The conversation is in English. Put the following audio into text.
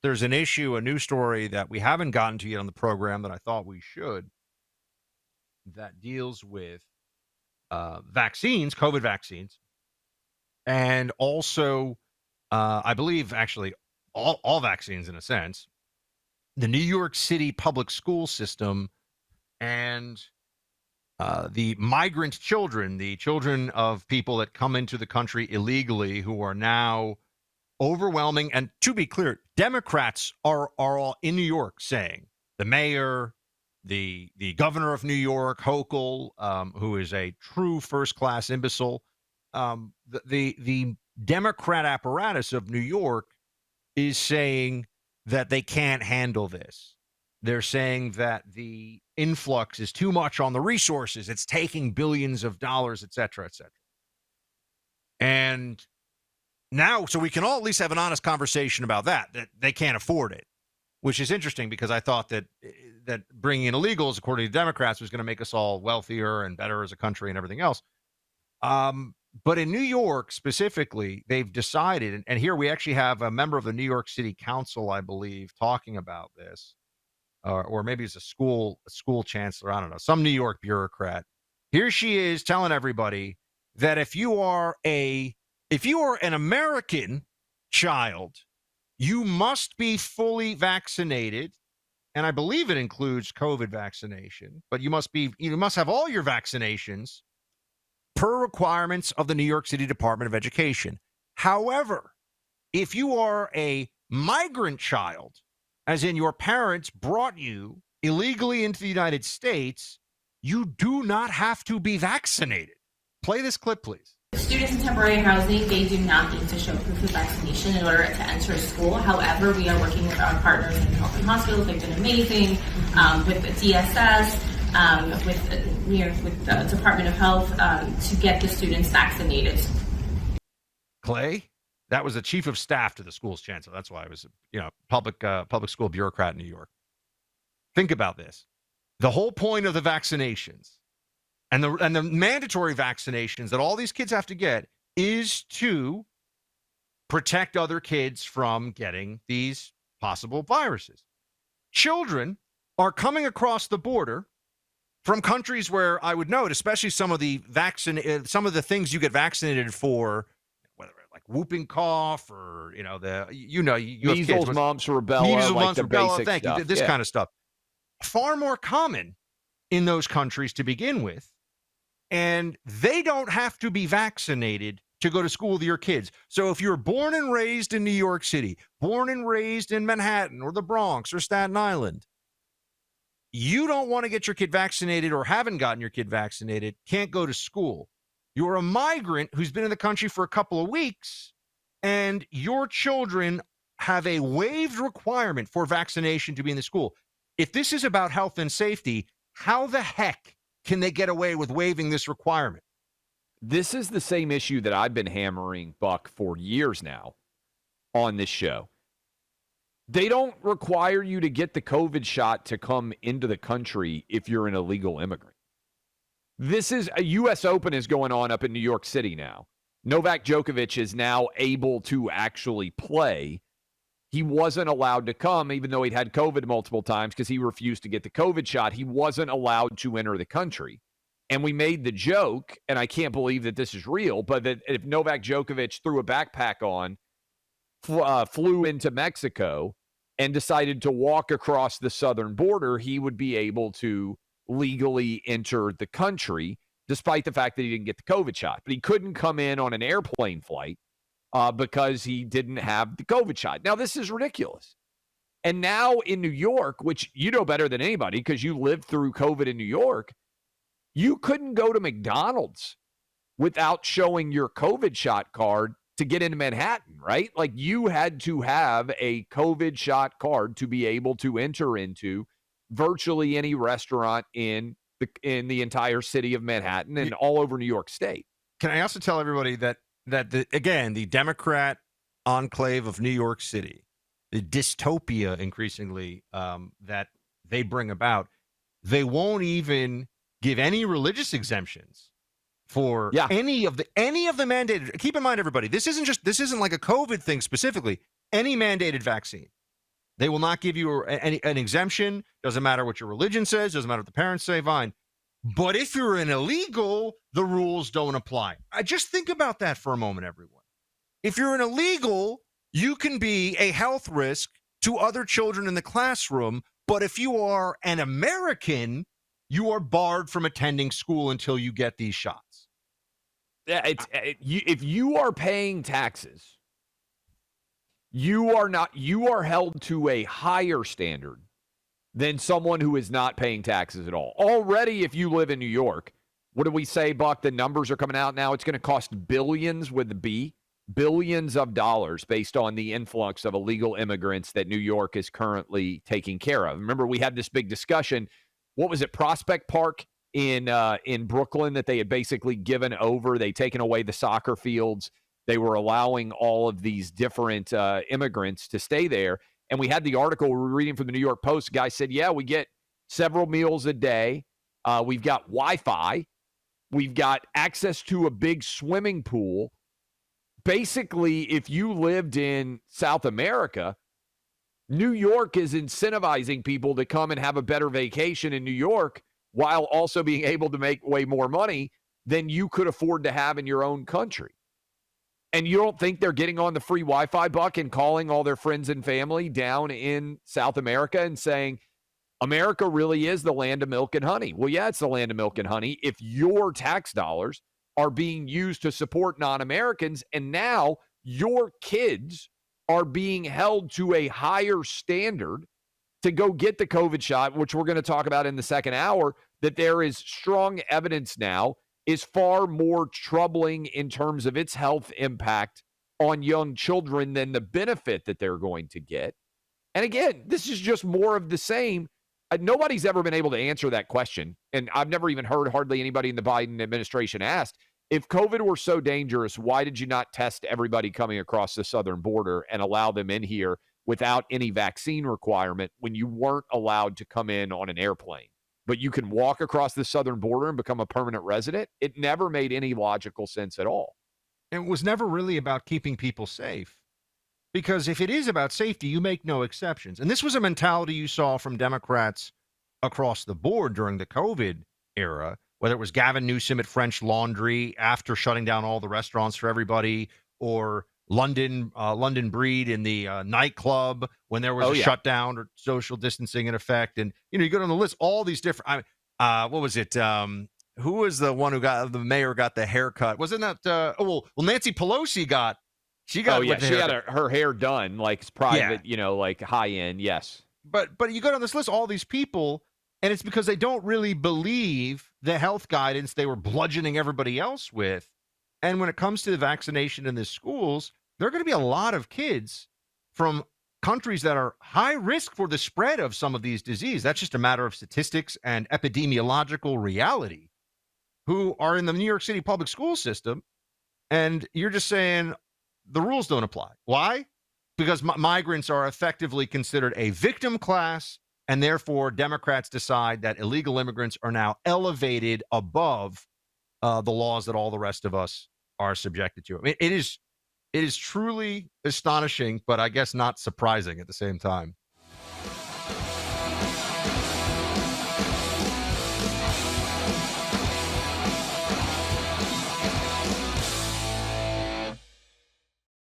there's an issue, a new story that we haven't gotten to yet on the program that I thought we should, that deals with vaccines, COVID vaccines, and also, I believe, actually, all vaccines in a sense, the New York City public school system and the migrant children, the children of people that come into the country illegally who are now overwhelming. And to be clear, Democrats are all in New York saying the mayor, the governor of New York, Hochul, who is a true first class imbecile, the Democrat apparatus of New York is saying that they can't handle this. They're saying that the influx is too much on the resources. It's taking billions of dollars, et cetera, et cetera. And now, so we can all at least have an honest conversation about that they can't afford it, which is interesting because I thought that bringing in illegals, according to Democrats, was going to make us all wealthier and better as a country and everything else. But in New York specifically, they've decided, and here we actually have a member of the New York City Council, I believe, talking about this, or maybe it's a school chancellor, I don't know, some New York bureaucrat. Here she is telling everybody that if you are an American child, you must be fully vaccinated, and I believe it includes COVID vaccination, but you must have all your vaccinations per requirements of the New York City Department of Education. However, if you are a migrant child, as in your parents brought you illegally into the United States, you do not have to be vaccinated. Play this clip, please. Students in temporary housing, they do not need to show proof of vaccination in order to enter school. However, we are working with our partners in health and hospitals. They've been amazing with the DSS, with the Department of Health to get the students vaccinated. Clay, that was the chief of staff to the school's chancellor. That's why I was, public school bureaucrat in New York. Think about this. The whole point of the vaccinations and the mandatory vaccinations that all these kids have to get is to protect other kids from getting these possible viruses. Children are coming across the border from countries where I would note, especially some of the things you get vaccinated for, whether like whooping cough or measles, mumps, rubella, like the basic stuff. This kind of stuff, far more common in those countries to begin with, and they don't have to be vaccinated to go to school with your kids. So if you're born and raised in New York City, born and raised in Manhattan or the Bronx or Staten Island, you don't want to get your kid vaccinated or haven't gotten your kid vaccinated, can't go to school. You're a migrant who's been in the country for a couple of weeks, and your children have a waived requirement for vaccination to be in the school. If this is about health and safety, how the heck can they get away with waiving this requirement? This is the same issue that I've been hammering, Buck, for years now on this show. They don't require you to get the COVID shot to come into the country if you're an illegal immigrant. This is a U.S. Open is going on up in New York City now. Novak Djokovic is now able to actually play. He wasn't allowed to come, even though he'd had COVID multiple times because he refused to get the COVID shot. He wasn't allowed to enter the country. And we made the joke, and I can't believe that this is real, but that if Novak Djokovic threw a backpack on, flew into Mexico, and decided to walk across the southern border, he would be able to legally enter the country, despite the fact that he didn't get the COVID shot. But he couldn't come in on an airplane flight because he didn't have the COVID shot. Now, this is ridiculous. And now in New York, which you know better than anybody because you lived through COVID in New York, you couldn't go to McDonald's without showing your COVID shot card to get into Manhattan, right? Like you had to have a COVID shot card to be able to enter into virtually any restaurant in the entire city of Manhattan and all over New York State. Can I also tell everybody that the Democrat enclave of New York City, the dystopia increasingly that they bring about, they won't even give any religious exemptions for any of the mandated. Keep in mind, everybody, this isn't like a COVID thing specifically. Any mandated vaccine. They will not give you an exemption. Doesn't matter what your religion says. Doesn't matter what the parents say. Fine. But if you're an illegal, the rules don't apply. I just think about that for a moment, everyone. If you're an illegal, you can be a health risk to other children in the classroom. But if you are an American, you are barred from attending school until you get these shots. Yeah, if you are paying taxes, you are held to a higher standard than someone who is not paying taxes at all. Already, if you live in New York, what do we say, Buck? The numbers are coming out now. It's going to cost billions with the B, billions of dollars based on the influx of illegal immigrants that New York is currently taking care of. Remember, we had this big discussion. What was it, Prospect Park in Brooklyn, that they had basically given over? They'd taken away the soccer fields. They were allowing all of these different immigrants to stay there. And we had the article we were reading from the New York Post. The guy said, yeah, we get several meals a day. We've got Wi-Fi. We've got access to a big swimming pool. Basically, if you lived in South America, New York is incentivizing people to come and have a better vacation in New York while also being able to make way more money than you could afford to have in your own country. And you don't think they're getting on the free Wi-Fi, Buck, and calling all their friends and family down in South America and saying, America really is the land of milk and honey. Well, yeah, it's the land of milk and honey if your tax dollars are being used to support non-Americans, and now your kids are being held to a higher standard to go get the COVID shot, which we're going to talk about in the second hour, that there is strong evidence now is far more troubling in terms of its health impact on young children than the benefit that they're going to get. And again, this is just more of the same. Nobody's ever been able to answer that question. And I've never even heard hardly anybody in the Biden administration asked, if COVID were so dangerous, why did you not test everybody coming across the southern border and allow them in here without any vaccine requirement when you weren't allowed to come in on an airplane? But you can walk across the southern border and become a permanent resident? It never made any logical sense at all. It was never really about keeping people safe. Because if it is about safety, you make no exceptions. And this was a mentality you saw from Democrats across the board during the COVID era, whether it was Gavin Newsom at French Laundry after shutting down all the restaurants for everybody, or London Breed in the nightclub when there was a shutdown or social distancing in effect. And, you go down the list, all these different, what was it? Who was the one who got, the mayor got the haircut? Wasn't that, Nancy Pelosi got, she got, she had her hair done, like it's private, like high end. Yes. But you go down this list, all these people, and it's because they don't really believe the health guidance they were bludgeoning everybody else with. And when it comes to the vaccination in the schools, there are going to be a lot of kids from countries that are high risk for the spread of some of these diseases. That's just a matter of statistics and epidemiological reality, who are in the New York City public school system. And you're just saying the rules don't apply. Why? Because migrants are effectively considered a victim class, and therefore Democrats decide that illegal immigrants are now elevated above the laws that all the rest of us are subjected to. I mean, it is truly astonishing, but I guess not surprising at the same time.